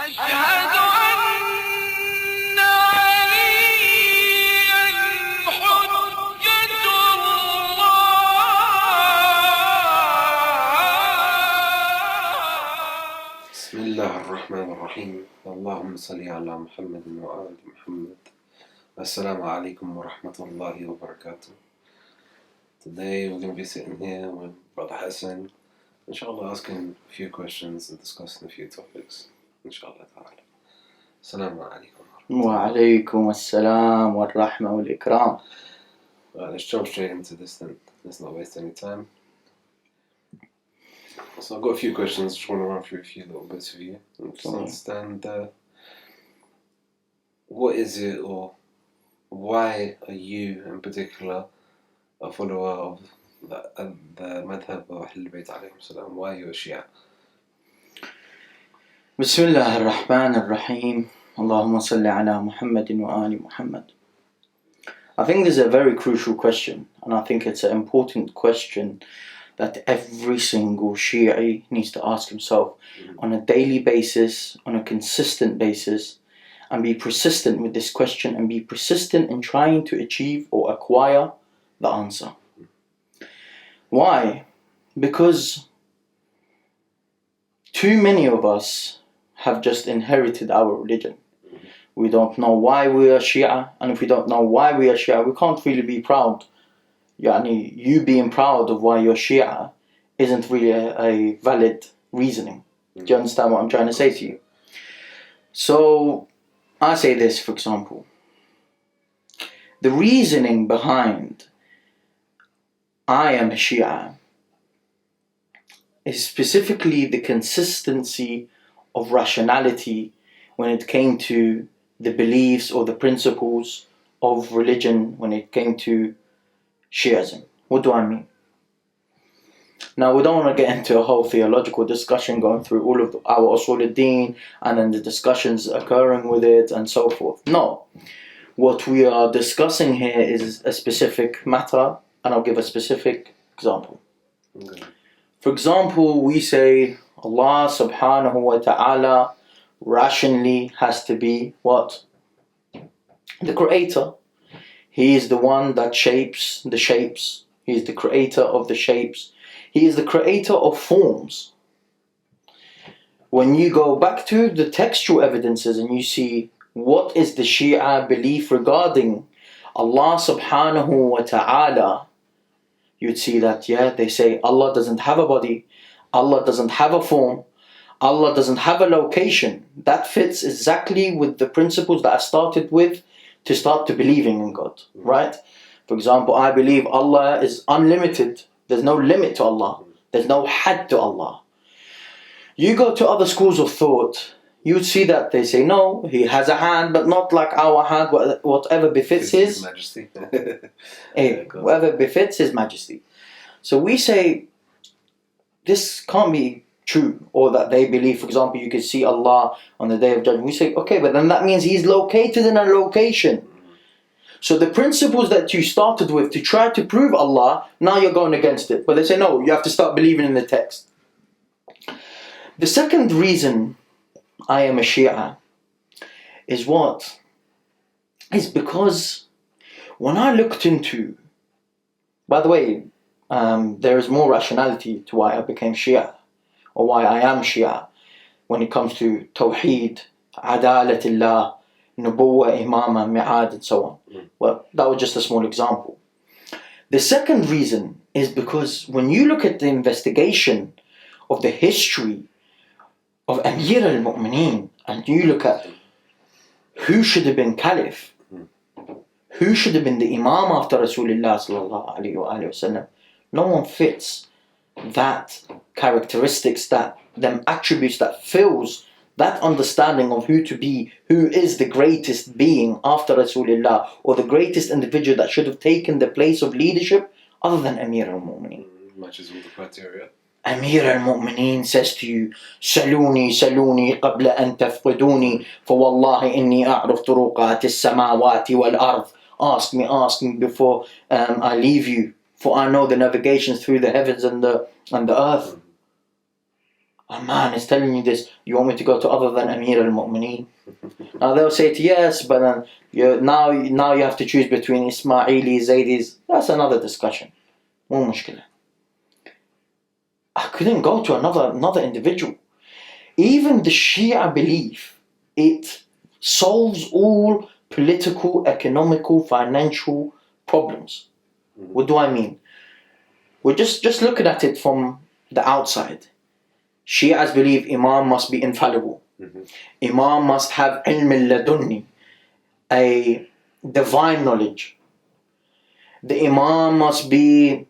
أشهد أن عليا حجة الله. بسم الله الرحمن الرحيم. اللهم صل على محمد وآل محمد. Assalamu alaikum wa rahmatullahi wa barakatuh. Today we're going to be sitting here with Brother Hassan, inshallah asking a few questions and discussing a few topics, inshallah ta'ala. Assalamu alaikum. Wa alaikum assalam wa rahma wal ikram. Right, let's jump straight into this then. Let's not waste any time. So I've got a few questions, just want to run through a few little bits with you and just understand what is it, or why are you in particular a follower of the madhab of Ahl al-Bayt alayhim salam? Why are you a Shia? Bismillah ar-Rahman ar-Rahim. Allahumma salli ala Muhammadin wa ali Muhammad. I think this is a very crucial question, and I think it's an important question that every single Shi'i needs to ask himself on a daily basis, on a consistent basis, and be persistent with this question and be persistent in trying to achieve or acquire the answer. Why? Because too many of us have just inherited our religion. We don't know why we are Shia, and if we don't know why we are Shia, we can't really be proud. Yani, you being proud of why you're Shia isn't really a valid reasoning. Do you understand what I'm trying to say to you? So, I say this, for example. The reasoning behind I am a Shia is specifically the consistency of rationality when it came to the beliefs or the principles of religion, when it came to Shi'ism. What do I mean? Now, we don't want to get into a whole theological discussion going through all of our usul al-din and then the discussions occurring with it and so forth. No. What we are discussing here is a specific matter, and I'll give a specific example. Okay. For example, we say Allah subhanahu wa ta'ala rationally has to be what? The creator. He is the one that shapes the shapes. He is the creator of the shapes. He is the creator of forms. When you go back to the textual evidences and you see what is the Shia belief regarding Allah subhanahu wa ta'ala, you'd see that, they say Allah doesn't have a body, Allah doesn't have a form, Allah doesn't have a location. That fits exactly with the principles that I started with to start to believing in God, right? For example, I believe Allah is unlimited. There's no limit to Allah. There's no had to Allah. You go to other schools of thought, you would see that they say, no, he has a hand, but not like our hand, whatever befits his majesty. whatever befits his majesty. So we say, this can't be true, or that they believe, for example, you could see Allah on the Day of Judgment. We say, okay, but then that means he's located in a location. So the principles that you started with to try to prove Allah, now you're going against it. But they say, no, you have to start believing in the text. The second reason I am a Shia is what? Is because when I looked into, by the way, there is more rationality to why I became Shia, or why I am Shia, when it comes to Tawheed, Adalatillah, Nubuwwah, Imama, Mi'ad, and so on. Well, that was just a small example. The second reason is because when you look at the investigation of the history of Amir al-Mu'mineen, and you look at who should have been Caliph, who should have been the Imam after Rasulullah sallallahu alayhi wa sallam, no one fits that characteristics, them attributes that fills that understanding of who is the greatest being after Rasulullah, or the greatest individual that should have taken the place of leadership other than Amir al-Mu'mineen. Matches all the criteria. Amir al-Mu'mineen says to you, Saluni qabla an tafqiduni, fa wallahi inni a'rif turuqat as-samawati wal-ard. Ask me before I leave you, for I know the navigations through the heavens and the earth. a man is telling you this, you want me to go to other than Amir al-Mu'mineen? Now they'll say to yes, but then now you have to choose between Ismaili, Zaydis. That's another discussion. More mushkila. I couldn't go to another individual. Even the Shia belief, it solves all political, economical, financial problems. What do I mean? We're just looking at it from the outside. Shias believe Imam must be infallible. Imam must have ilm al-ladunni, a divine knowledge. The Imam must be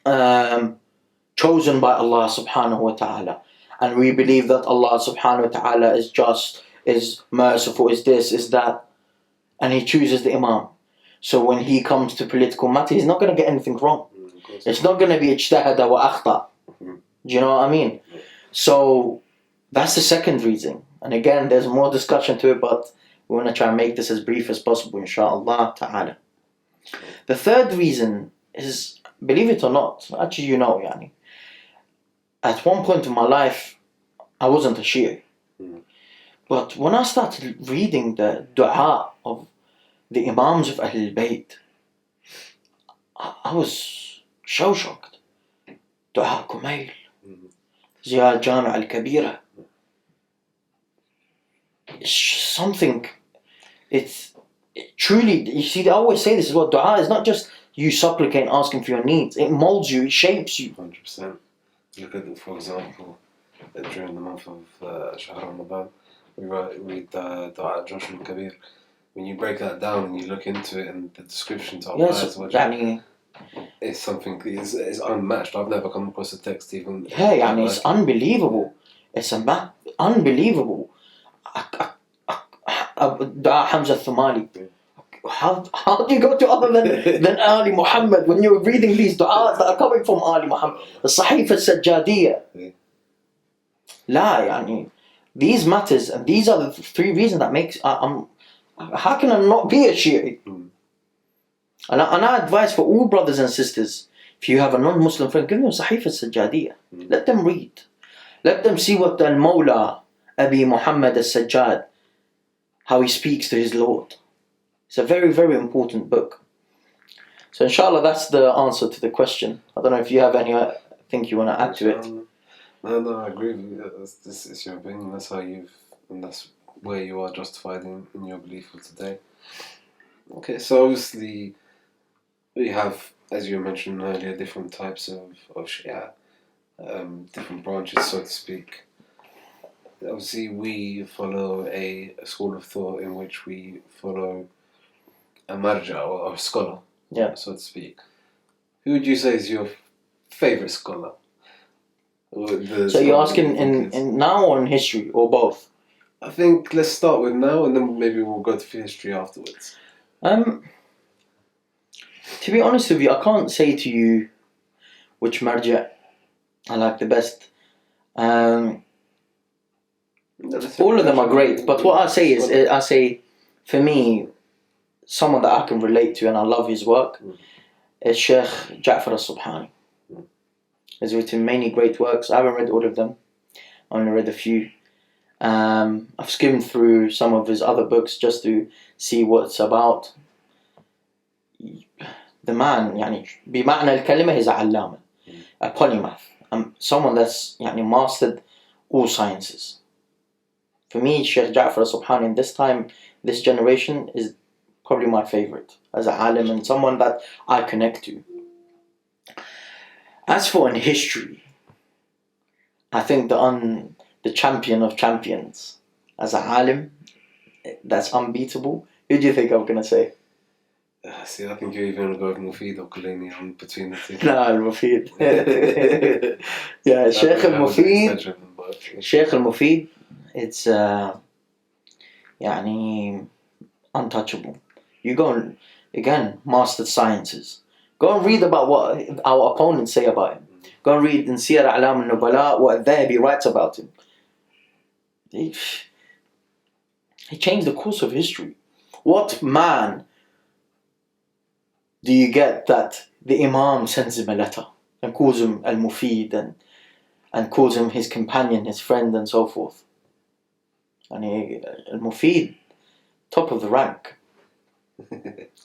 chosen by Allah subhanahu wa ta'ala. And we believe that Allah subhanahu wa ta'ala is just, is merciful, is this, is that. And He chooses the Imam. So when he comes to political matter, he's not going to get anything wrong. It's not going to be ijtahada wa akhta. Do you know what I mean? So that's the second reason. And again, there's more discussion to it, but we want to try and make this as brief as possible, inshallah ta'ala. The third reason is, believe it or not, actually you know, yani, at one point in my life, I wasn't a Shia. But when I started reading the dua of the Imams of Ahlul Bayt, I was so shocked. Dua Kumail, Ziyad Jami' al-Kabira. It's just something, it truly, you see, they always say this as well, dua is not just you supplicate asking for your needs. It molds you, it shapes you. 100%. Look at, for example, during the month of Shahr Ramadan, we read Dua Josh al-Kabir. When you break that down and you look into it and the description to Allah, it's something, it's unmatched. I've never come across a text even. Yeah, yani, it's unbelievable. It's unbelievable. Dua Hamza Thumali. How do you go to other than Ali Muhammad when you're reading these du'as that are coming from Ali Muhammad? The Sahif al-Sajjadiyah. La, yani, these matters, and these are the three reasons that makes, how can I not be a Shia? And I advise for all brothers and sisters, if you have a non-Muslim friend, give them Sahif al-Sajjadiyah. Let them read. Let them see what Al-Mawla, Abi Muhammad al-Sajjad, how he speaks to his Lord. It's a very, very important book. So inshallah, that's the answer to the question. I don't know if you have anything you want to add to it. No, I agree with you. This is your opinion. That's how and that's where you are justified in your belief for today. Okay, so obviously we have, as you mentioned earlier, different types of Shia, different branches, so to speak. Obviously, we follow a school of thought in which we follow a marja or a scholar, so to speak. Who would you say is your favourite scholar? So you're asking in now or in history, or both? I think let's start with now, and then maybe we'll go to history afterwards. To be honest with you, I can't say to you which marja I like the best. All of them are great, but what I say is, for me, someone that I can relate to and I love his work is Sheikh Ja'far al-Subhani. He's written many great works. I haven't read all of them. I only read a few. I've skimmed through some of his other books just to see what it's about. The man, يعني بمعنى الكلمة, he's a allama, a polymath. Someone that's mastered all sciences. For me, Sheikh Ja'far al-Subhani in this generation is probably my favourite as an alim and someone that I connect to. As for in history, I think the champion of champions as an alim, that's unbeatable. Who do you think I'm gonna say? See, I think you're either going to go with Mufid or Kulini. I'm between the two. No, Mufid. Yeah, Sheikh al-Mufid. Sheikh al-Mufid, it's untouchable. You go and, again, mastered sciences. Go and read about what our opponents say about him. Go and read in Siyar A'lam al-Nubala what Dhahabi writes about him. He changed the course of history. What man do you get that the Imam sends him a letter and calls him al-Mufid? And and calls him his companion, his friend, and so forth. And al-Mufid, top of the rank.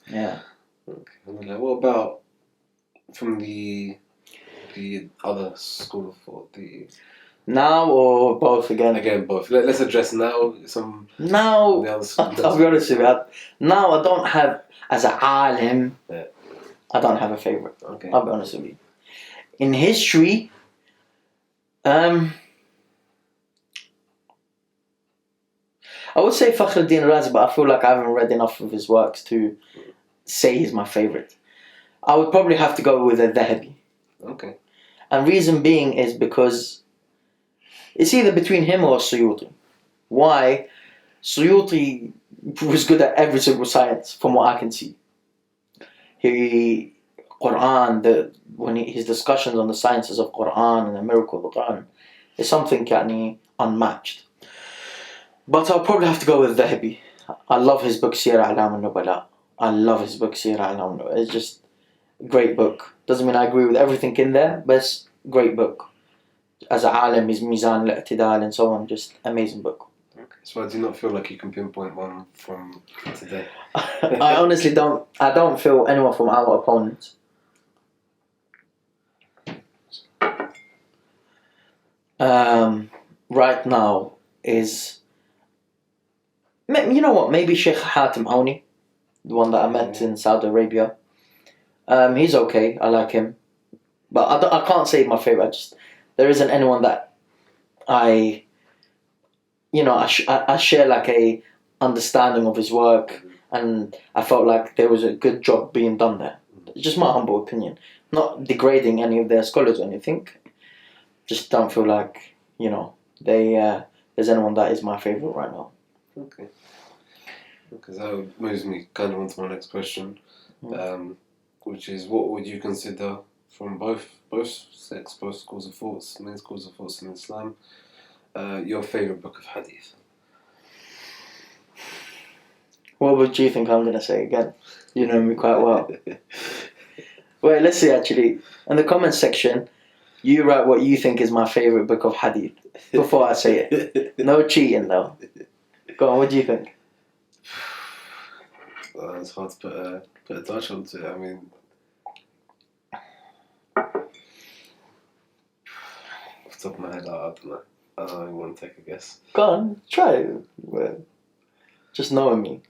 Yeah. Okay. What about from the other school of thought? Now or both again? Again, both. Let's address now some. Now, the other school. I'll be honest with you. Now I don't have, as a alim, Yeah. I don't have a favourite. Okay. I'll be honest with you. In history, I would say Fakhruddin Razi, but I feel like I haven't read enough of his works to say he's my favourite. I would probably have to go with al-Dhahabi. Okay. And reason being is because it's either between him or Suyuti. Why? Suyuti was good at every single science, from what I can see. His discussions on the sciences of Quran and the miracle of the Quran is something unmatched. But I'll probably have to go with Dhahabi. I love his book Siyar A'lam al-Nubala. I love his book Siyar A'lam al-Nubala. It's just a great book. Doesn't mean I agree with everything in there, but it's a great book. As a alim, his Mizan al-I'tidal and so on, just amazing book. Okay. So I do not feel like you can pinpoint one from today. I honestly don't. I don't feel anyone from our opponents. Right now is, you know what? Maybe Sheikh Hatim Auni, the one that I met in Saudi Arabia. He's okay. I like him, but I can't say my favorite. There isn't anyone that I share like a understanding of his work, and I felt like there was a good job being done there. It's just my humble opinion. Not degrading any of their scholars or anything. Just don't feel like, there's anyone that is my favourite right now. Okay. Because that moves me kind of on to my next question, which is, what would you consider from both sects, both schools of thoughts, main schools of thoughts in Islam, your favourite book of hadith? What would you think I'm going to say again? You know me quite well. Wait, let's see actually. In the comments section, you write what you think is my favourite book of hadith before I say it. No cheating though. Go on, what do you think? Well, it's hard to put a touch onto it. I mean, off the top of my head, I don't know. I don't even want to take a guess. Go on, try it. Well, just knowing me.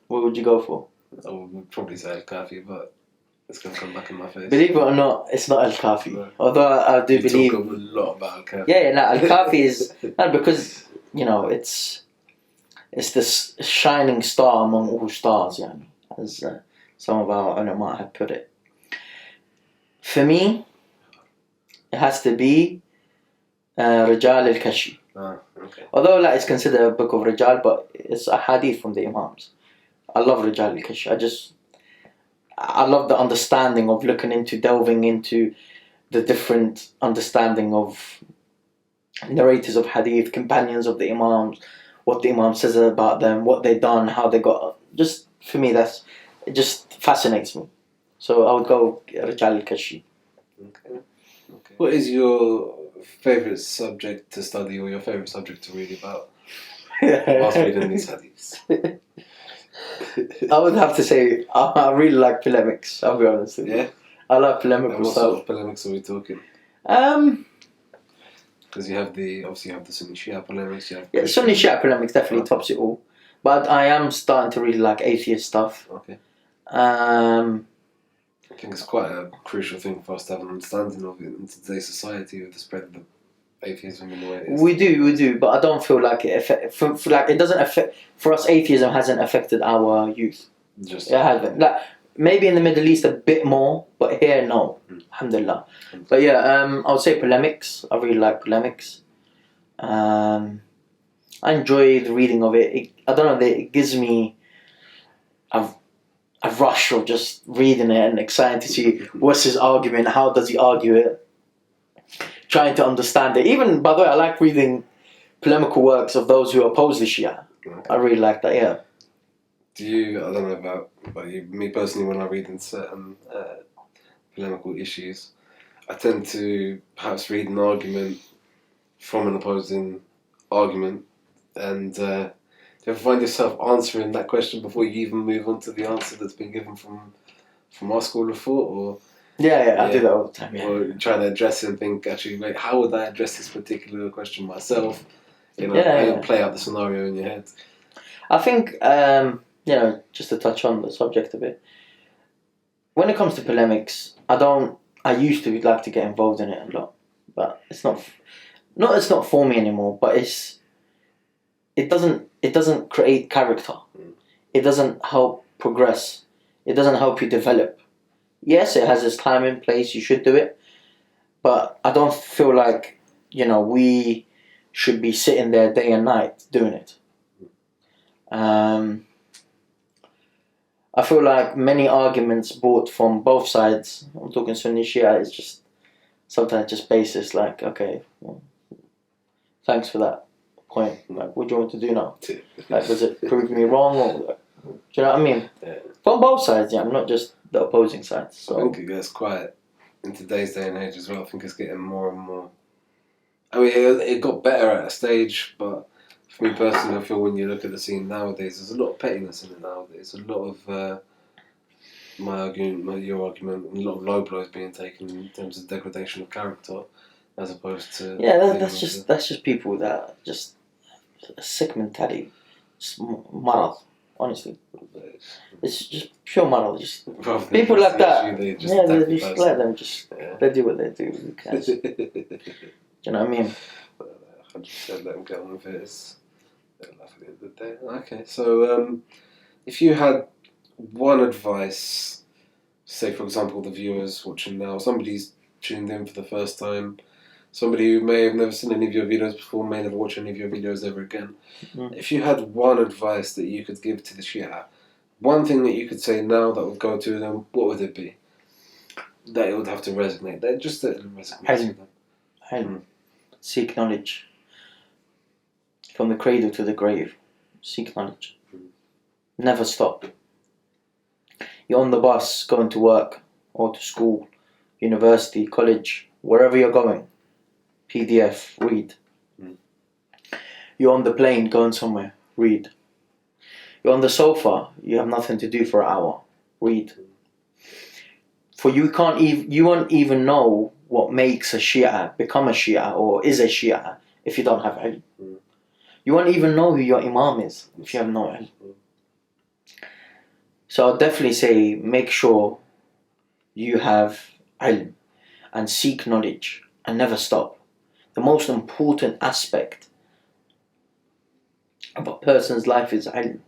What would you go for? I would probably say Al-Kafi, but it's going to come back in my face. Believe it or not, it's not Al-Kafi. No. Although I do believe... You talk a lot about Al-Kafi. Yeah, Al-Kafi is... No, because, it's this shining star among all stars, as some of our ulama have put it. For me, it has to be Rijal al-Kashi. Okay. Although it's considered a book of Rijal, but it's a hadith from the Imams. I love Rijal al-Kashi. I love the understanding of delving into the different understanding of narrators of hadith, companions of the Imams, what the Imam says about them, what they done, how they got. Just for me, it just fascinates me. So I would go Rijal al-Kashi. Okay. What is your favourite subject to study, or your favourite subject to read about whilst reading these hadiths? I would have to say I really like polemics. I'll be honest with you. Yeah. I love polemical What stuff. sort of polemics are we talking? Because you have the Sunni Shia polemics. Sunni Shia polemics definitely tops it all. But I am starting to really like atheist stuff. Okay. I think it's quite a crucial thing for us to have an understanding of it in today's society, with the spread of atheism in the way it is. We do, but I don't feel like it doesn't affect. For us, atheism hasn't affected our youth. It hasn't. Maybe in the Middle East a bit more, but here no. Alhamdulillah. But yeah, I would say polemics. I really like polemics. I enjoy the reading of it. I don't know. It gives me a rush of just reading it and excited to see what's his argument, how does he argue it, trying to understand it. Even, by the way, I like reading polemical works of those who oppose the Shia. Okay. I really like that, yeah. I don't know about you, me personally, when I read in certain polemical issues, I tend to perhaps read an argument from an opposing argument, and do you ever find yourself answering that question before you even move on to the answer that's been given from our school of thought, or Yeah, I do that all the time. Yeah. or trying to address it and think, actually, wait, how would I address this particular question myself? You know, Yeah, how you yeah. play out the scenario in your head. I think, just to touch on the subject of it, when it comes to polemics, I used to like to get involved in it a lot, but it's not for me anymore, but it doesn't create character. It doesn't help progress. It doesn't help you develop. Yes, it has its time and place, you should do it, but I don't feel like, we should be sitting there day and night doing it. I feel like many arguments brought from both sides, I'm talking Sunni Shia, is just sometimes just basis, like, okay, well, thanks for that point. Like, what do you want to do now? Like, does it prove me wrong? Or, do you know what I mean? Yeah. From both sides, yeah, not just the opposing sides. I So think it gets quite, in today's day and age as well, I think it's getting more and more. I mean, it got better at a stage, but for me personally, I feel when you look at the scene nowadays, there's a lot of pettiness in it nowadays. A lot of my argument, your argument, and a lot of low blows being taken in terms of degradation of character, as opposed to that's just people that just a sick mentality, just marad, honestly. It's just pure marad. Just people like that. They just let them they do what they do. Who cares? Do you know what I mean? 100% let them get on with it. It's at the end of the day. Okay, so if you had one advice, say for example the viewers watching now, somebody's tuned in for the first time, somebody who may have never seen any of your videos before, may never watch any of your videos ever again. If you had one advice that you could give to the Shia, one thing that you could say now that would go to them, what would it be? That it would have to resonate. That just that it resonates with them. Seek knowledge. From the cradle to the grave. Seek knowledge. Never stop. You're on the bus going to work or to school, university, college, wherever you're going. PDF, read. You're on the plane going somewhere, read. You're on the sofa, you have nothing to do for an hour, read. For you won't even know what makes a Shia become a Shia or is a Shia if you don't have ilm. You won't even know who your Imam is if you have no ilm. So I'll definitely say make sure you have ilm and seek knowledge and never stop. The most important aspect of a person's life is ilm.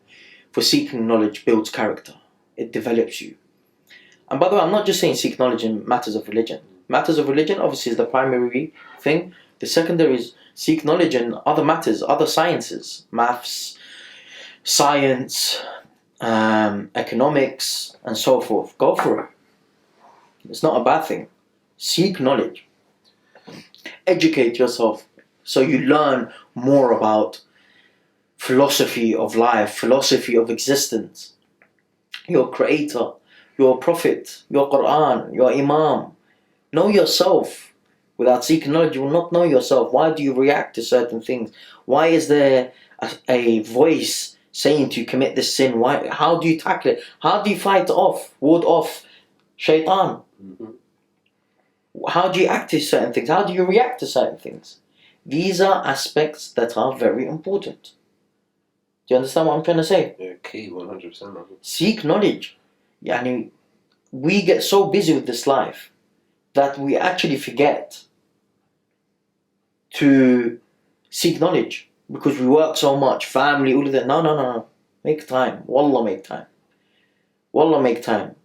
For seeking knowledge builds character. It develops you. And by the way, I'm not just saying seek knowledge in matters of religion. Matters of religion obviously is the primary thing. The secondary is seek knowledge in other matters, other sciences. Maths, science, economics, and so forth. Go for it. It's not a bad thing. Seek knowledge. Educate yourself so you learn more about philosophy of life, philosophy of existence, your creator, your prophet, your Quran, your Imam. Know yourself. Without seeking knowledge, you will not know yourself. Why do you react to certain things? Why is there a voice saying to commit this sin? Why? How do you tackle it? How do you ward off shaitan? How do you act to certain things? How do you react to certain things? These are aspects that are very important. Do you understand what I'm trying to say? Yeah, key, 100%. Seek knowledge. Yani, we get so busy with this life that we actually forget to seek knowledge because we work so much, family, all of that. No. Make time. Wallah, make time. Wallah, make time.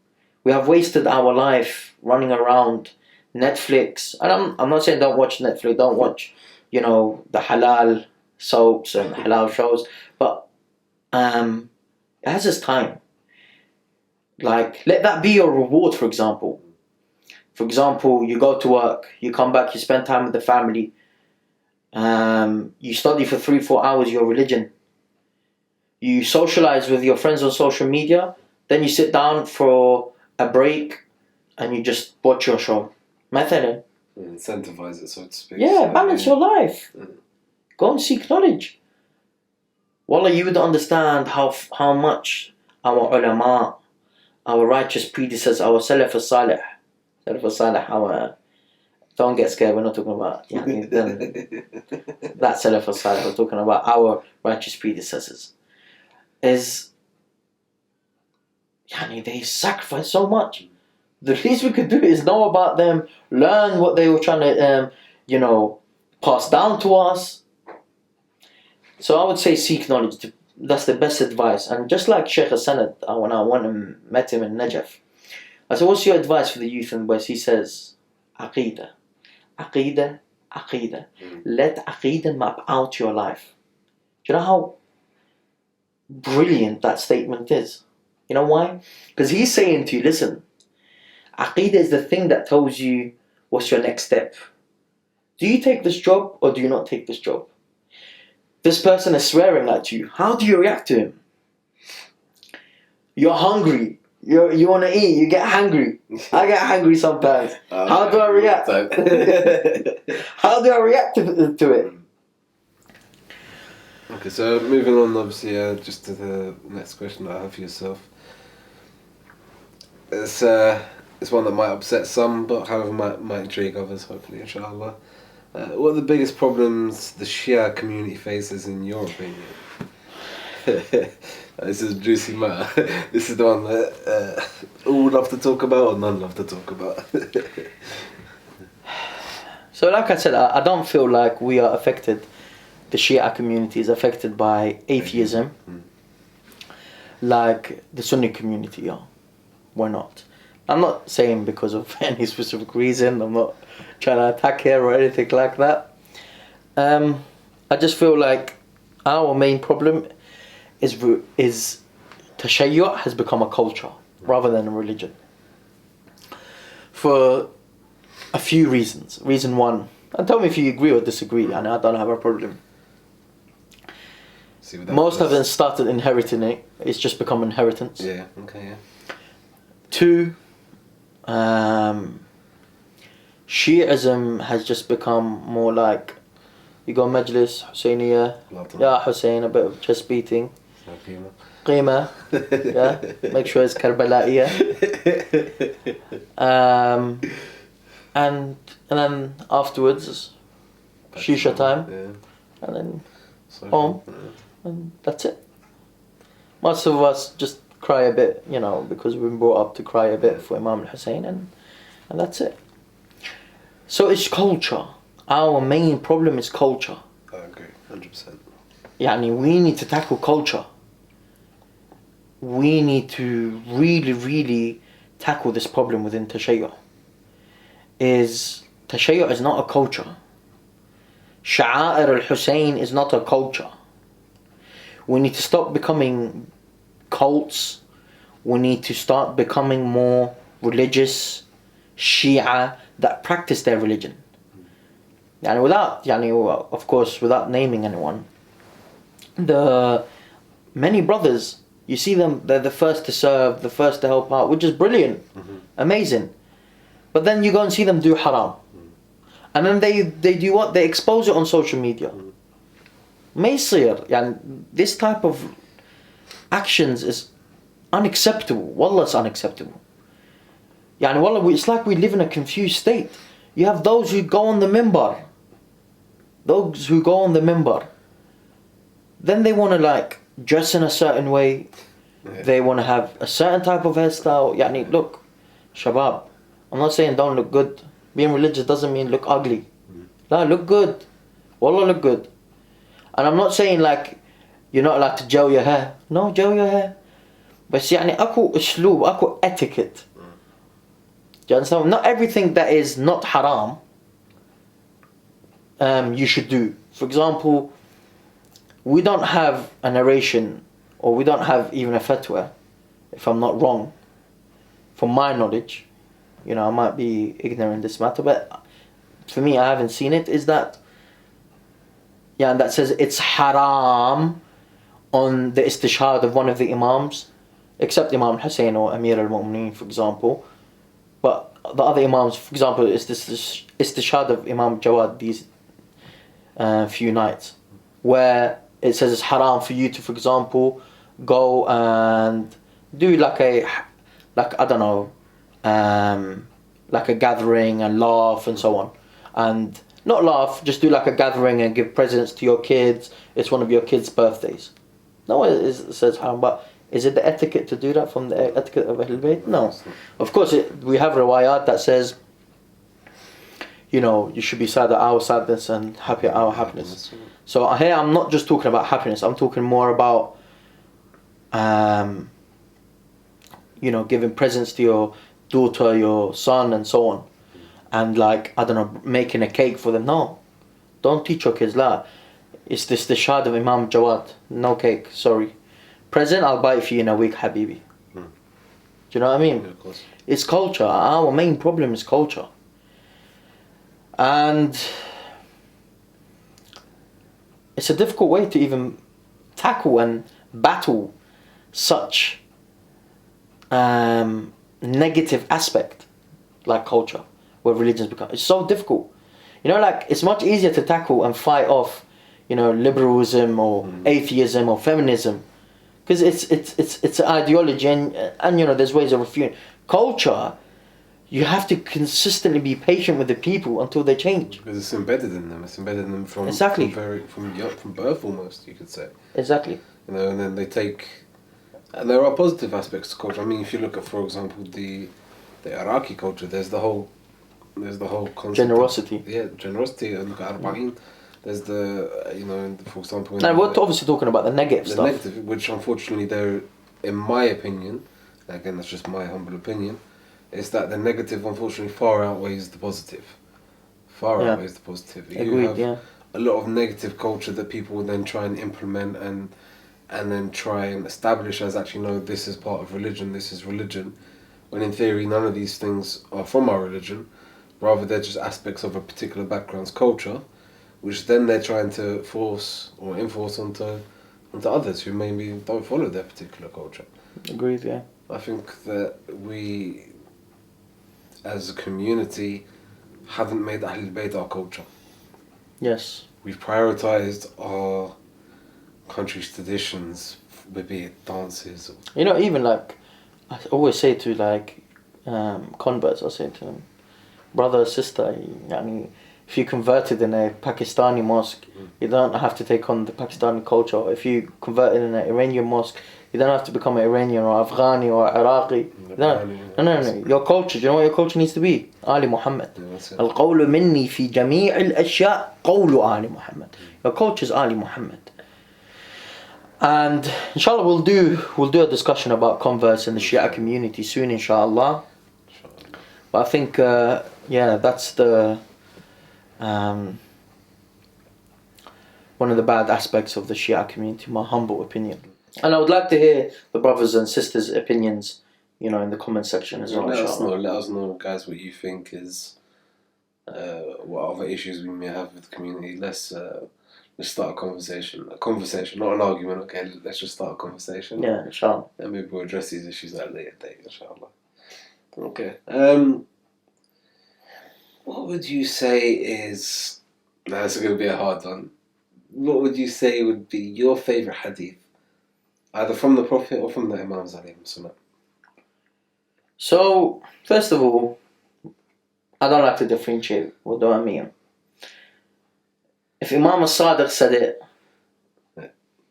We have wasted our life running around Netflix. And I'm not saying don't watch Netflix, don't watch, the halal soaps and halal shows, but it has its time. Like, let that be your reward, for example. For example, you go to work, you come back, you spend time with the family, you study for 3-4 hours your religion, you socialize with your friends on social media, then you sit down for a break and you just watch your show. مثلا. Incentivize it, so to speak. Yeah, So, balance your life. Go and seek knowledge. Wallah, you would understand how much our ulama, our righteous predecessors, our Salaf al-Salih, our... Don't get scared, we're not talking about that Salaf al-Salih, we're talking about our righteous predecessors. They sacrificed so much. The least we could do is know about them, learn what they were trying to, pass down to us. So I would say seek knowledge. That's the best advice. And just like Sheikh Sanad, when I went and met him in Najaf, I said, what's your advice for the youth in the West? He says, Aqidah. Aqidah. Aqidah. Let Aqidah map out your life. Do you know how brilliant that statement is? You know why? Because he's saying to you, listen, Aqidah is the thing that tells you what's your next step. Do you take this job or do you not take this job? This person is swearing at you. How do you react to him? You're hungry. You want to eat. You get hungry. I get hungry sometimes. How do I react? How do I react to it? Okay, so moving on, obviously, just to the next question I have for yourself. It's one that might upset some, but however might intrigue others, hopefully, inshallah. What are the biggest problems the Shia community faces, in your opinion? This is a juicy matter. This is the one that all love to talk about or none love to talk about. So like I said, I don't feel like we are affected, the Shia community is affected by atheism like the Sunni community are. We're not. I'm not saying because of any specific reason. I'm not trying to attack here or anything like that. I just feel like our main problem is Tashayyu' has become a culture rather than a religion. For a few reasons. Reason one, and tell me if you agree or disagree, and I don't have a problem. Most of them started inheriting it. It's just become inheritance. Yeah, okay, yeah. Two, Shi'ism has just become more like, you go Majlis, Husseiniya, Ya Hussein, a bit of chest beating. Qima, yeah, make sure it's Karbala'iya. And then afterwards, Shisha time, and then home, and that's it. Most of us just cry a bit, because we've been brought up to cry a bit for Imam al-Hussein, and that's it. So it's culture. Our main problem is culture. I agree, 100%. We need to tackle culture. We need to really, really tackle this problem within Tashayyu'. Tashayyu' is not a culture. Sha'a'ir al-Hussein is not a culture. We need to stop becoming cults. We need to start becoming more religious Shia that practice their religion. Of course, without naming anyone, the many brothers, you see them, they're the first to serve, the first to help out, which is brilliant, amazing. But then you go and see them do haram. And then they do what? They expose it on social media. This type of actions is unacceptable. Wallah, it's unacceptable. Wallah, it's like we live in a confused state. You have those who go on the minbar. Then they want to dress in a certain way. Yeah. They want to have a certain type of hairstyle. Look, shabab, I'm not saying don't look good. Being religious doesn't mean look ugly. No, look good. Wallah, look good. And I'm not saying you're not allowed to gel your hair. No, gel your hair. But aku usloob, aku etiquette. Do you understand? Not everything that is not haram you should do. For example, we don't have a narration, or we don't have even a fatwa, if I'm not wrong, from my knowledge, I might be ignorant in this matter, but for me, I haven't seen it, is that that says it's haram on the istishhad of one of the Imams, except Imam Hussein or Amir al-Mu'mineen, for example. But the other Imams, for example, it's the shad of Imam Jawad these few nights, where it says it's haram for you to, for example, go and do like I don't know, like a gathering and laugh and so on, and not laugh, just do like a gathering and give presents to your kids. It's one of your kids' birthdays. No, it says haram, but is it the etiquette to do that from the etiquette of Ahlul Bayt? No. Of course, we have riwayat that says, you should be sad at our sadness and happy at our happiness. So here I'm not just talking about happiness, I'm talking more about, giving presents to your daughter, your son and so on. And like, I don't know, making a cake for them. No, don't teach your kids that. It's the shad of Imam Jawad. No cake, sorry. Present, I'll buy it for you in a week, Habibi. Do you know what I mean? Yeah, of course. It's culture. Our main problem is culture. And it's a difficult way to even tackle and battle such negative aspect like culture, where religions become. It's so difficult. Like, it's much easier to tackle and fight off, liberalism or atheism or feminism, because it's an ideology, and there's ways of refuting. Culture, you have to consistently be patient with the people until they change. Because it's embedded in them. It's embedded in them from Exactly. from birth almost, you could say. Exactly. And then they take. And there are positive aspects to culture. I mean, if you look at, for example, the Iraqi culture, there's the whole concept Generosity. Generosity. And look at Arba'in. There's for example. Now we're obviously talking about the negative stuff. Negative, which unfortunately, in my opinion, again that's just my humble opinion, is that the negative unfortunately far outweighs the positive. Outweighs the positive. Agreed. You have a lot of negative culture that people will then try and implement and then try and establish as actually, no, this is part of religion, this is religion, when in theory none of these things are from our religion, rather they're just aspects of a particular background's culture, which then they're trying to force or enforce onto others who maybe don't follow their particular culture. Agreed, yeah. I think that we, as a community, haven't made Ahlul Bayt our culture. Yes. We've prioritised our country's traditions, be it dances. Even like, I always say to like converts, I say to them, brother, sister, if you converted in a Pakistani mosque, you don't have to take on the Pakistani culture. If you converted in an Iranian mosque, you don't have to become an Iranian or Afghani or Iraqi. No. Your culture, do you know what your culture needs to be? Ali Muhammad. القول مني في جميع الأشياء قول Ali Muhammad. Your culture is Ali Muhammad. And inshallah we'll do a discussion about converts in the Shia community soon, inshallah. But I think that's the one of the bad aspects of the Shia community, my humble opinion. And I would like to hear the brothers and sisters' opinions, in the comment section as well. Let us know, guys, what you think is what other issues we may have with the community. Let's start a conversation, not an argument. Okay, let's just start a conversation. Yeah, inshallah. And maybe we'll address these issues at a later date, inshallah. Okay. What would you say is? Now this is going to be a hard one. What would you say would be your favourite hadith, either from the Prophet or from the Imams alayhim salam? So, first of all, I don't like to differentiate. What do I mean? If Imam al-Sadiq said it,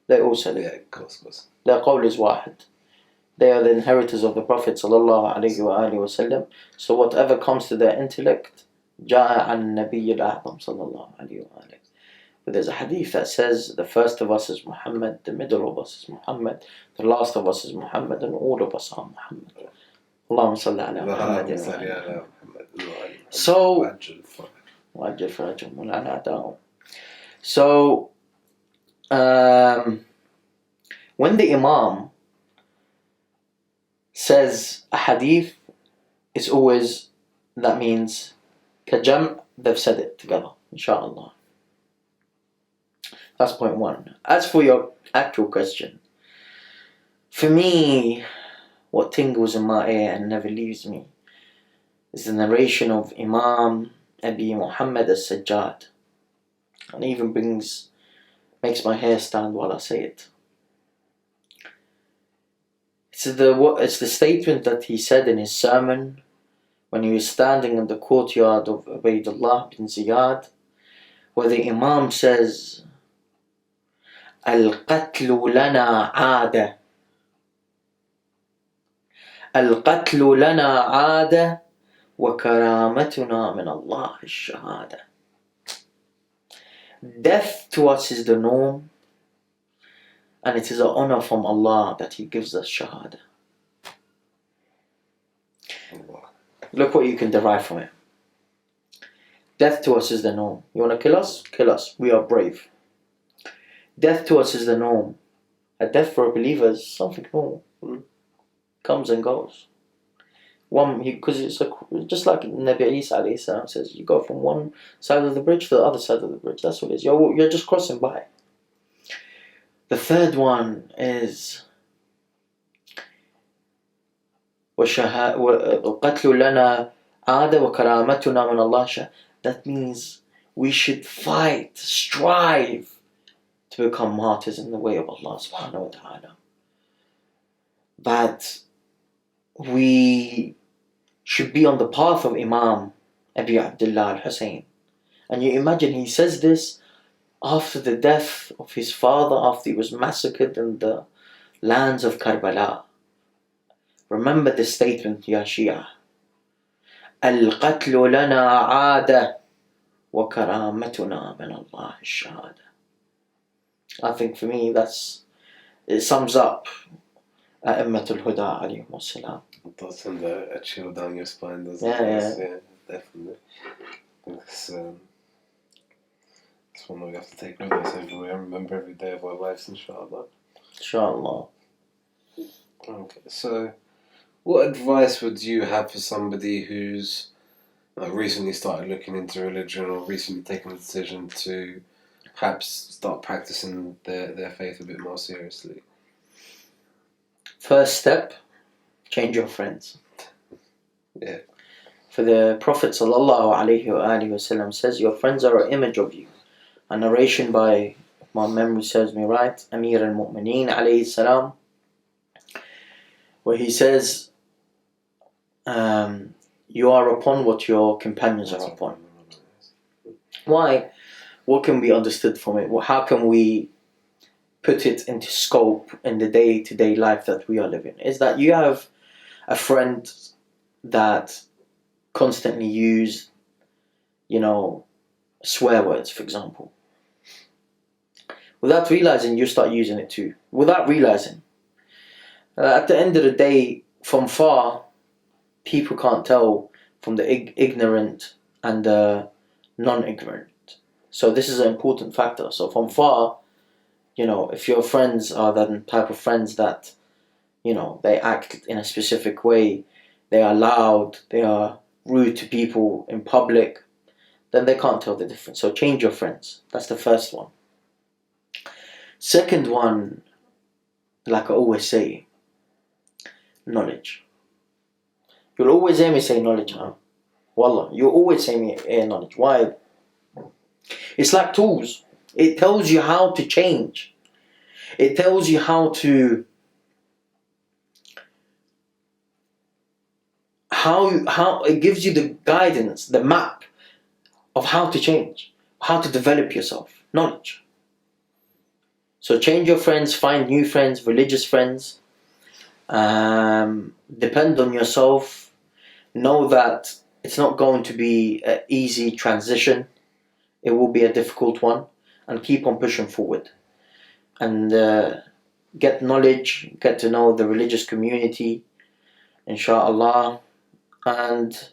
they all said it. Yeah, of course. Their qawl is wahid. They are the inheritors of the Prophet sallallahu alaihi wasallam. So whatever comes to their intellect, جاء عن النبي الأعظم صلى الله عليه وآله. But there's a hadith that says the first of us is Muhammad, the middle of us is Muhammad, the last of us is Muhammad, and all of us are Muhammad. Allahumma salli ala Muhammad. So, so when the Imam says a hadith, it's always, that means kajam, they've said it together, inshallah. That's point one. As for your actual question, for me, what tingles in my ear and never leaves me is the narration of Imam Abi Muhammad as-Sajjad. And even makes my hair stand while I say it. It's the statement that he said in his sermon when he was standing in the courtyard of Ubaydullah bin Ziyad, where the Imam says, Al-qatlu lana aada. Al-qatlu lana aada wa karamatuna min Allah ash-shahada. Death to us is the norm, and it is an honor from Allah that He gives us shahada. Look what you can derive from it. Death to us is the norm. You want to kill us? Kill us. We are brave. Death to us is the norm. A death for a believer is something normal. Comes and goes. Because it's just like Nabi Isa alayhi salam says, you go from one side of the bridge to the other side of the bridge. That's what it is. You're just crossing by. The third one is وَقَتْلُ لَنَا عَادَ وَكَرَامَتُنَا مِنَ اللَّهِ. That means we should fight, strive to become martyrs in the way of Allah subhanahu wa ta'ala. That we should be on the path of Imam Abi Abdullah al-Hussein. And you imagine he says this after the death of his father, after he was massacred in the lands of Karbala. Remember this statement, Ya Shia. Al-qatlu lana aada wa karamatuna min Allah ash-shahada. I think for me it sums up A'immatul Huda alayhim wassalam. It does send a chill down your spine, doesn't it? Yeah, definitely. It's one we have to take with us everywhere and remember every day of our lives, inshallah. Inshallah. Okay, so what advice would you have for somebody who's recently started looking into religion or recently taken a decision to perhaps start practicing their faith a bit more seriously? First step, change your friends. Yeah. For the Prophet ﷺ says, your friends are an image of you. A narration by, if my memory serves me right, Amir al-Mu'mineen alayhi salam, where he says, you are upon what your companions are upon. Why? What can be understood from it? How can we put it into scope in the day-to-day life that we are living? Is that you have a friend that constantly use, swear words, for example. Without realizing, you start using it too. Without realizing. At the end of the day, from far, people can't tell from the ignorant and the non-ignorant. So this is an important factor. So from far, if your friends are that type of friends that, they act in a specific way, they are loud, they are rude to people in public, then they can't tell the difference. So change your friends. That's the first one. Second one, like I always say, knowledge. You'll always hear me say knowledge, huh? Wallah, you always say me knowledge. Why? It's like tools. It tells you how to change. It tells you how it gives you the guidance, the map of how to change, how to develop yourself. Knowledge. So change your friends, find new friends, religious friends. Depend on yourself. Know that it's not going to be an easy transition. It will be a difficult one. And keep on pushing forward. And get knowledge, get to know the religious community, inshallah. And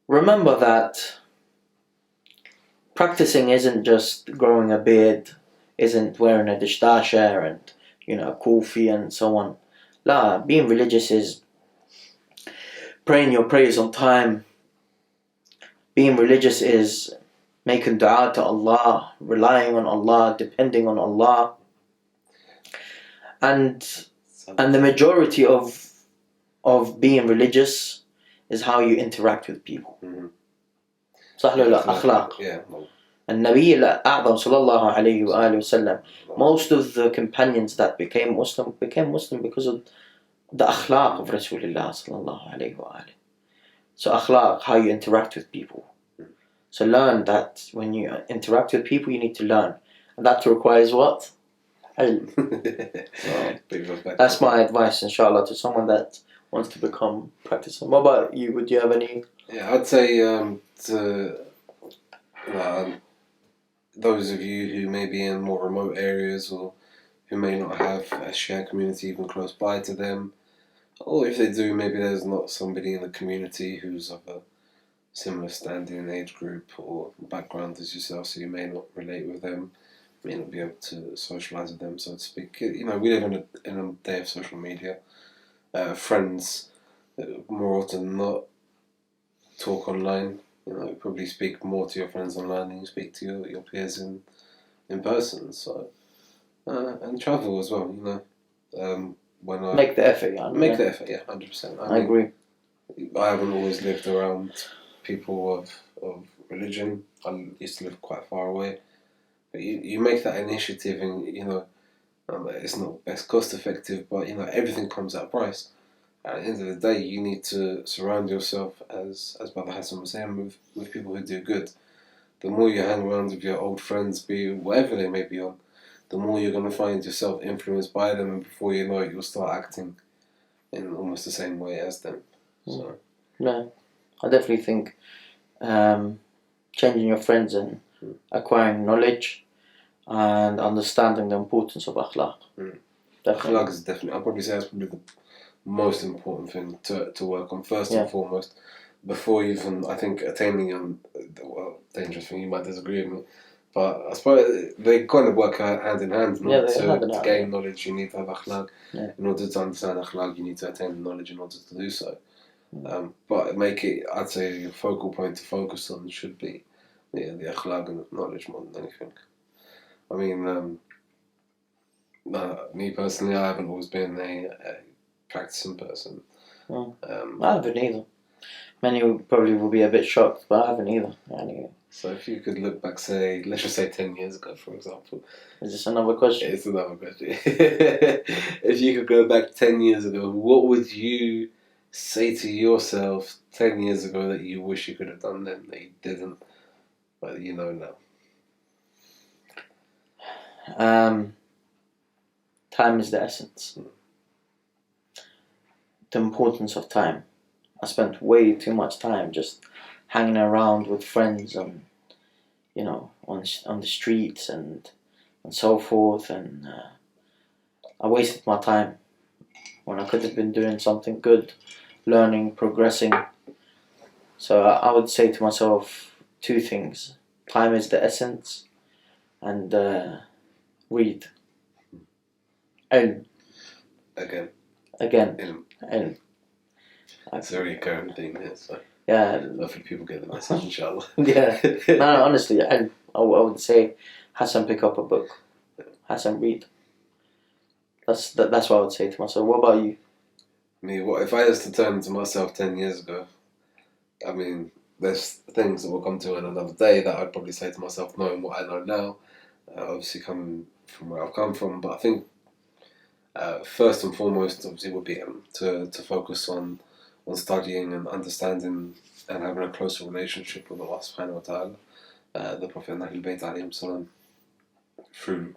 remember that practicing isn't just growing a beard, isn't wearing a dishdasha and, kufi and so on. La, being religious is praying your prayers on time. Being religious is making dua to Allah, relying on Allah, depending on Allah. And the majority of being religious is how you interact with people. Mhm. صح ولا لا؟ أخلاق. Yeah. Well, النبي الأعظم صلى الله عليه وآله وسلم. Most of the companions that became Muslim because of the akhlaq of Rasulullah sallallahu alayhi wa alayhi. So akhlaq, how you interact with people. So learn that when you interact with people, you need to learn. And that requires what? Ilm. So that's my advice, inshallah, to someone that wants to become practicing. What about you? Would you have any? Yeah, I'd say to those of you who may be in more remote areas or who may not have a Shia community even close by to them, or if they do, maybe there's not somebody in the community who's of a similar standing age group or background as yourself, so you may not relate with them, may not be able to socialise with them, so to speak. You know, we live in a day of social media. Friends, more often than not, talk online. You know, you probably speak more to your friends online than you speak to your peers in person. So, and travel as well. You know, when I Make the effort, yeah. make the effort, yeah, 100%. I agree. I haven't always lived around people of religion. I used to live quite far away, but you make that initiative, and you know, it's not best cost effective, but you know, everything comes at a price. At the end of the day, you need to surround yourself, as Brother Hassan was saying, with people who do good. The more you hang around with your old friends, be whatever they may be on, the more you're going to find yourself influenced by them, and before you know it, you'll start acting in almost the same way as them. So, No, I definitely think changing your friends and acquiring knowledge and understanding the importance of akhlaq. Definitely. akhlaq is definitely, I'll probably say that's probably the most important thing to work on first and foremost, before even, I think, attaining dangerous thing, you might disagree with me, but I suppose they kind of work hand in hand. To gain knowledge, you need to have akhlaq. Yeah. In order to understand akhlaq, you need to attain the knowledge in order to do so. But I'd say your focal point to focus on should be the akhlaq and knowledge more than anything. I mean, me personally, I haven't always been a practicing person. I haven't either. Many probably will be a bit shocked, but I haven't either. Anyway. So if you could look back, let's just say 10 years ago, for example. Is this another question? It's another question. If you could go back 10 years ago, what would you say to yourself 10 years ago that you wish you could have done then, that you didn't, but you know now? Time is the essence. The importance of time. I spent way too much time just hanging around with friends and, you know, on the streets and so forth, and I wasted my time when I could have been doing something good, learning, progressing. So I would say to myself two things: time is the essence, and read. Ilm. Again. Ilm. It's a very current thing here, so yeah. Hopefully people get the message, inshallah. Yeah. No, honestly, I would say Hassan, pick up a book. Hassan, read. That's what I would say to myself. What about you? Me, if I was to turn to myself 10 years ago, I mean, there's things that will come to in another day that I'd probably say to myself, knowing what I know now, obviously coming from where I've come from, but I think first and foremost, obviously, would be to focus on studying and understanding and having a closer relationship with Allah subhanahu wa ta'ala, the Prophet and Ahlul Bayt alayhim salam, through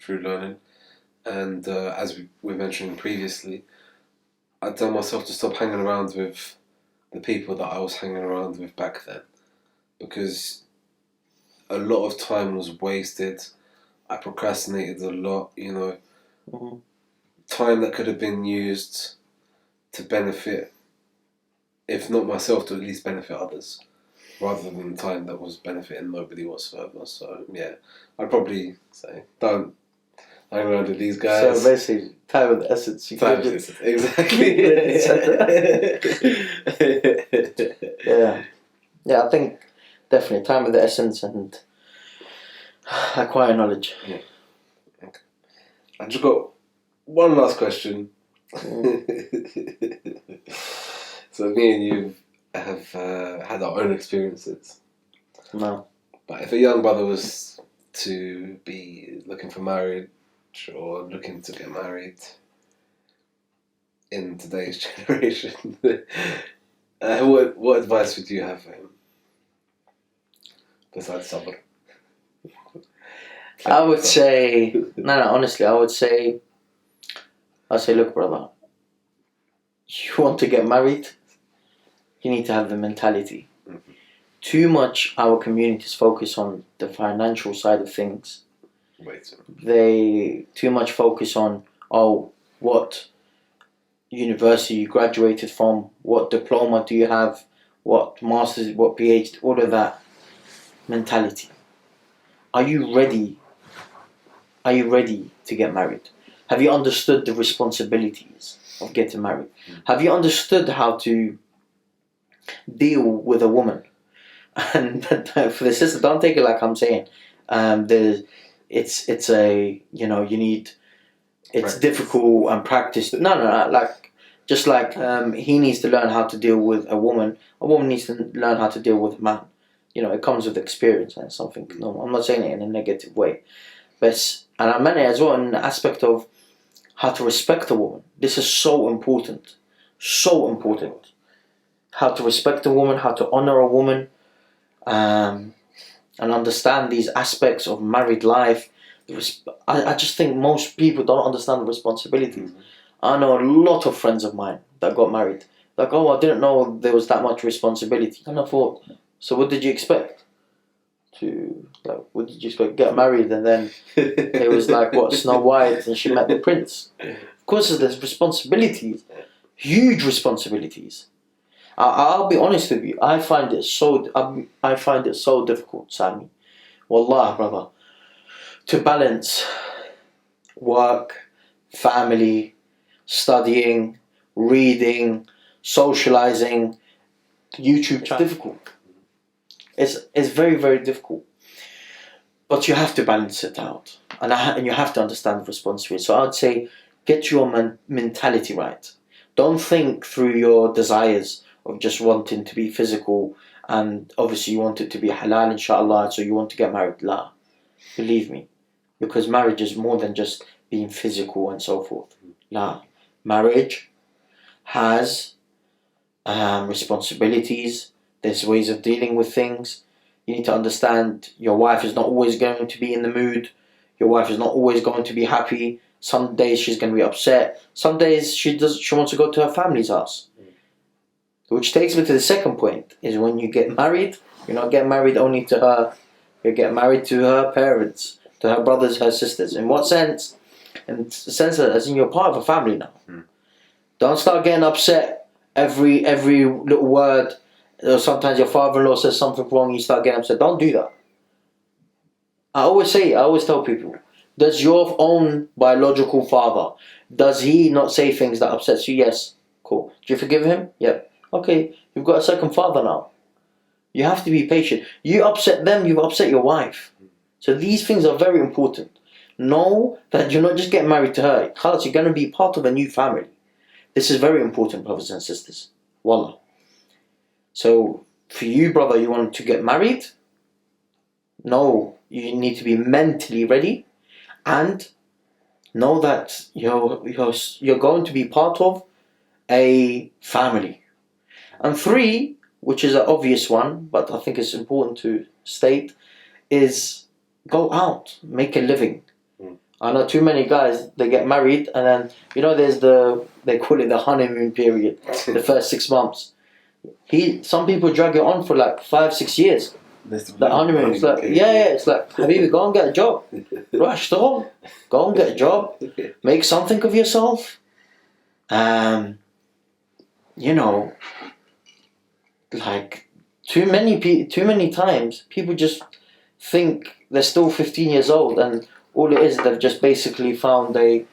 learning. And as we mentioned previously, I tell myself to stop hanging around with the people that I was hanging around with back then, because a lot of time was wasted. I procrastinated a lot, you know. Mm-hmm. Time that could have been used to benefit, if not myself, to at least benefit others, rather than time that was benefiting nobody whatsoever. So yeah, I'd probably say don't hang around with these guys. So basically, time of the essence. Exactly. Yeah. I think definitely time of the essence and acquire knowledge. Yeah. Okay. I just got one last question. It's So me and you have had our own experiences. No. But if a young brother was to be looking for marriage or looking to get married in today's generation, what advice would you have for him besides sabr? I would say honestly, I'd say, look, brother, you want to get married, you need to have the mentality. Mm-hmm. Too much our communities focus on the financial side of things. They too much focus on, what university you graduated from, what diploma do you have, what masters, what PhD, all of that mentality. Are you ready? Are you ready to get married? Have you understood the responsibilities of getting married? Have you understood how to deal with a woman? And for the sister, don't take it like I'm saying. It's Practice. difficult and practice. No, just like he needs to learn how to deal with a woman needs to learn how to deal with a man. It comes with experience and something. No, I'm not saying it in a negative way, and I meant it as well in the aspect of how to respect a woman. This is so important. How to respect a woman, how to honor a woman, and understand these aspects of married life. I just think most people don't understand the responsibilities. I know a lot of friends of mine that got married. Like, I didn't know there was that much responsibility. And I thought, so what did you expect? What did you expect? Get married and then it was like, Snow White and she met the prince. Of course, there's responsibilities. Huge responsibilities. I'll be honest with you. I find it so difficult, Sami. Wallah, brother, to balance work, family, studying, reading, socializing, YouTube channel. It's difficult. It's very, very difficult. But you have to balance it out, and you have to understand the responsibility. So I'd say, get your mentality right. Don't think through your desires of just wanting to be physical, and obviously you want it to be halal, inshallah, so you want to get married. La, believe me, because marriage is more than just being physical and so forth. La, marriage has responsibilities. There's ways of dealing with things. You need to understand your wife is not always going to be in the mood. Your wife is not always going to be happy. Some days she's going to be upset. Some days she wants to go to her family's house. Which takes me to the second point, is when you get married, you're not getting married only to her. You get married to her parents, to her brothers, her sisters. In what sense? In the sense that as in you're part of a family now. Don't start getting upset every little word. Or sometimes your father-in-law says something wrong, you start getting upset. Don't do that. I always tell people, does your own biological father, does he not say things that upsets you? Yes. Cool. Do you forgive him? Yep. Okay, you've got a second father now. You have to be patient. You upset them, you've upset your wife. So these things are very important. Know that you're not just getting married to her. Khalas, you're going to be part of a new family. This is very important, brothers and sisters. Wallah. So for you, brother, you want to get married? No, you need to be mentally ready, and know that you're going to be part of a family. And 3, which is an obvious one, but I think it's important to state, is go out, make a living. I know too many guys, they get married and then, they call it the honeymoon period, the first 6 months. Some people drag it on for like 5-6 years. The honeymoon, it's like, it's like, Habibi, go and get a job. Rush, go and get a job. Make something of yourself. Like too many times people just think they're still 15 years old, and all it is, they've just basically found a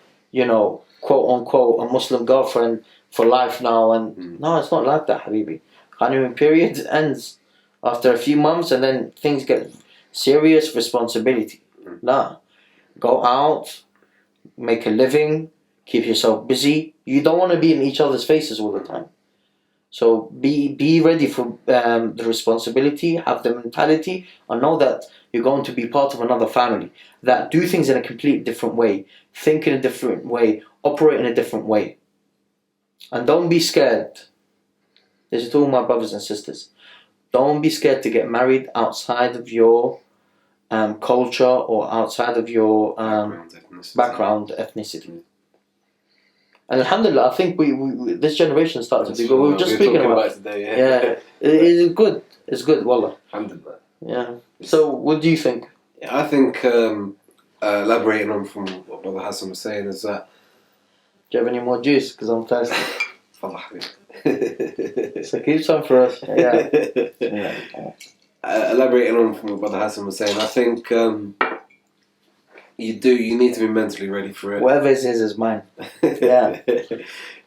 quote unquote a Muslim girlfriend for life now, and no, it's not like that, Habibi. Honeymoon period ends after a few months, and then things get serious responsibility. Nah, go out, make a living, keep yourself busy. You don't want to be in each other's faces all the time. So be ready for the responsibility, have the mentality, and know that you're going to be part of another family that do things in a complete different way, think in a different way, operate in a different way. And don't be scared. This is to all my brothers and sisters. Don't be scared to get married outside of your culture or outside of your background, ethnicity. And alhamdulillah, I think we this generation started to be good. We were just speaking about today, yeah. It's good. It's good, wallah. Alhamdulillah. Yeah. So, what do you think? I think elaborating on from what Brother Hassan was saying is that. Do you have any more juice? Because I'm thirsty. So keep some for us. Yeah. Elaborating on from what Brother Hassan was saying, I think you need to be mentally ready for it. Whatever it is mine. Yeah.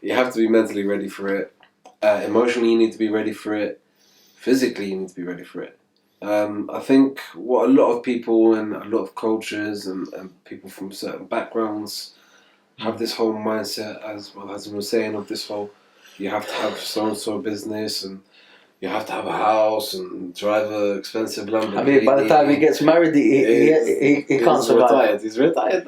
You have to be mentally ready for it. Emotionally, you need to be ready for it. Physically, you need to be ready for it. I think what a lot of people and a lot of cultures and people from certain backgrounds have this whole mindset, as well as I was saying, of this whole, you have to have so-and-so business and you have to have a house and drive an expensive Lamborghini. I mean, by the time he gets married, he can't survive. He's retired.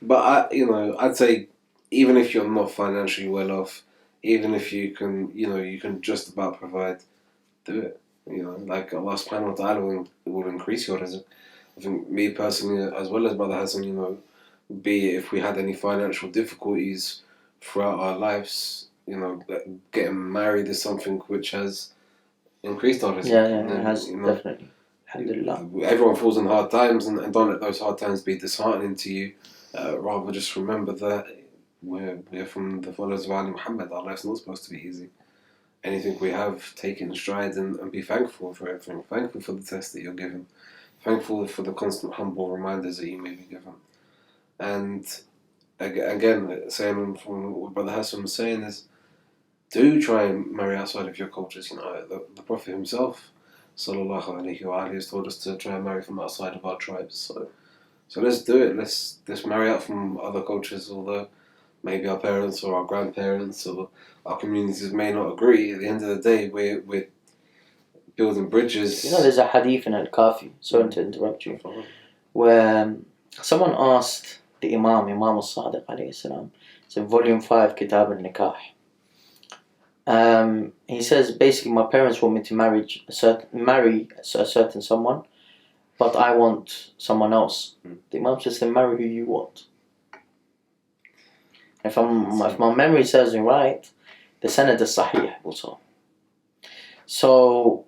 But I'd say even if you're not financially well off, even if you can just about provide, do it. Like Allah subhanahu wa ta'ala will increase your rizq. I think me personally, as well as Brother Hassan, be it if we had any financial difficulties throughout our lives, getting married is something which has increased our rizq. Yeah, it has, definitely. Alhamdulillah. Everyone falls in hard times, and don't let those hard times be disheartening to you. Rather just remember that we're from the followers of Ali Muhammad. Our life's not supposed to be easy. Anything we have, take it in stride and be thankful for everything. Thankful for the test that you're given. Thankful for the constant humble reminders that you may be given. And again, saying from what Brother Hassan was saying is, do try and marry outside of your cultures. The Prophet himself, sallallahu alaihi wa alihi, has told us to try and marry from outside of our tribes. So let's do it. Let's marry out from other cultures, although maybe our parents or our grandparents or our communities may not agree. At the end of the day, we're building bridges. There's a hadith in Al-Kafi, sorry to interrupt you, where someone asked the Imam al-Sadiq alayhi salam, it's in volume 5, Kitab al-Nikah. He says, basically, my parents want me to marry a certain someone, but I want someone else. The Imam says, then marry who you want. If my memory serves me right, the sanad is sahih also. So,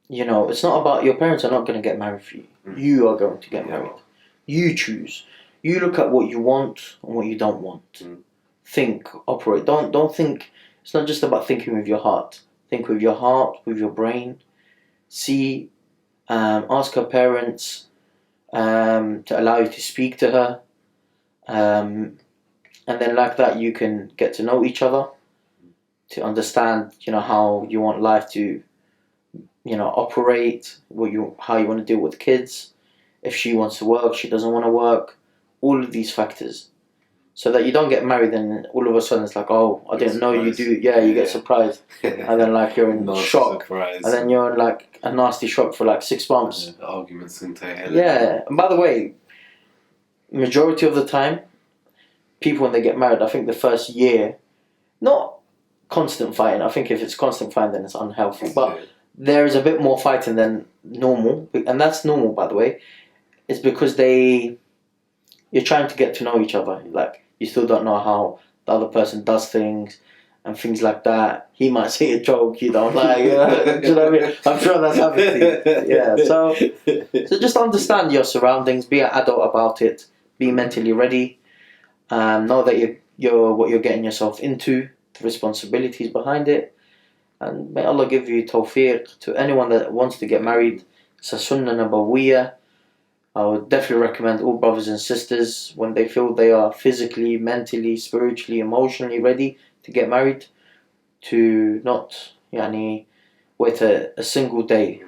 it's not about, your parents are not going to get married for you. You are going to get married. You choose. You look at what you want and what you don't want. Think, operate. Don't think. It's not just about thinking with your heart. Think with your heart, with your brain. See, ask her parents to allow you to speak to her. And then like that you can get to know each other, to understand, how you want life to, operate, how you want to deal with kids, if she wants to work, she doesn't want to work, all of these factors. So that you don't get married and all of a sudden it's like, oh, I didn't know you do. Yeah, you get surprised. And then you're in shock. Surprise. And then you're in a nasty shock for 6 months. The arguments can take hell. Yeah, and by the way, majority of the time, people when they get married, I think the first year, not constant fighting. I think if it's constant fighting, then it's unhealthy. But there is a bit more fighting than normal. And that's normal, by the way. It's because you're trying to get to know each other. You still don't know how the other person does things and things like that. He might say a joke you don't like. Do you know what I mean? I'm sure that's happened to you. Yeah. So just understand your surroundings. Be an adult about it. Be mentally ready. Know that you're what you're getting yourself into. The responsibilities behind it. And may Allah give you tawfiq to anyone that wants to get married. It's a sunnah nabawiyah. I would definitely recommend all brothers and sisters, when they feel they are physically, mentally, spiritually, emotionally ready to get married, to not wait a single day.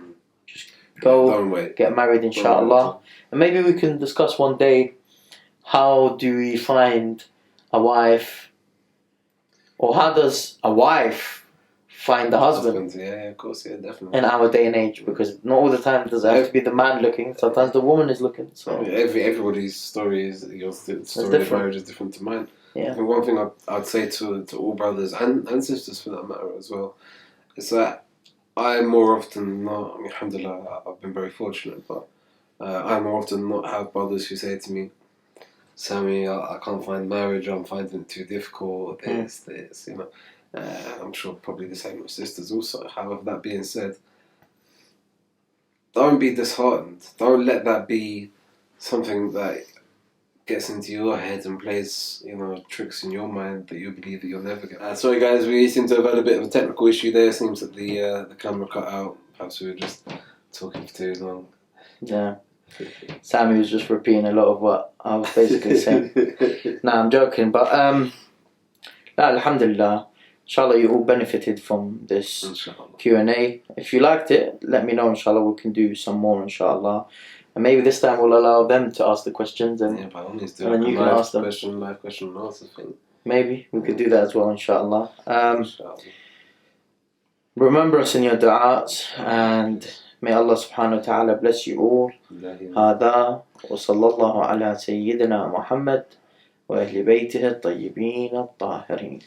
Just go get married, inshallah. And maybe we can discuss one day, how do we find a wife Or how does a wife find the husband? Yeah, of course, yeah, definitely. In our day and age, because not all the time does it have to be the man looking. Sometimes the woman is looking. So everybody's story is the story of marriage is different to mine. Yeah. I think one thing I'd say to all brothers and sisters for that matter as well is that I more often not. I mean, alhamdulillah, I've been very fortunate, but I more often not have brothers who say to me, "Sammy, I can't find marriage. I'm finding it too difficult. This, you know." I'm sure probably the same with sisters also. However, that being said, don't be disheartened. Don't let that be something that gets into your head and plays, tricks in your mind that you believe that you'll never get. Sorry guys, we seem to have had a bit of a technical issue there. It seems that the camera cut out. Perhaps we were just talking for too long. Yeah. Sammy was just repeating a lot of what I was basically saying. Nah, I'm joking, but alhamdulillah, inshallah you all benefited from this Q&A. If you liked it, let me know, inshallah we can do some more, inshallah. And maybe this time we'll allow them to ask the questions, and by all means, do and then you can ask them. Live question and answer thing. Maybe we could do that as well, inshallah. Remember us in your du'as, and may Allah subhanahu wa ta'ala bless you all. هذا وصلى الله على سيدنا محمد وأهل بيته الطيبين الطاهرين.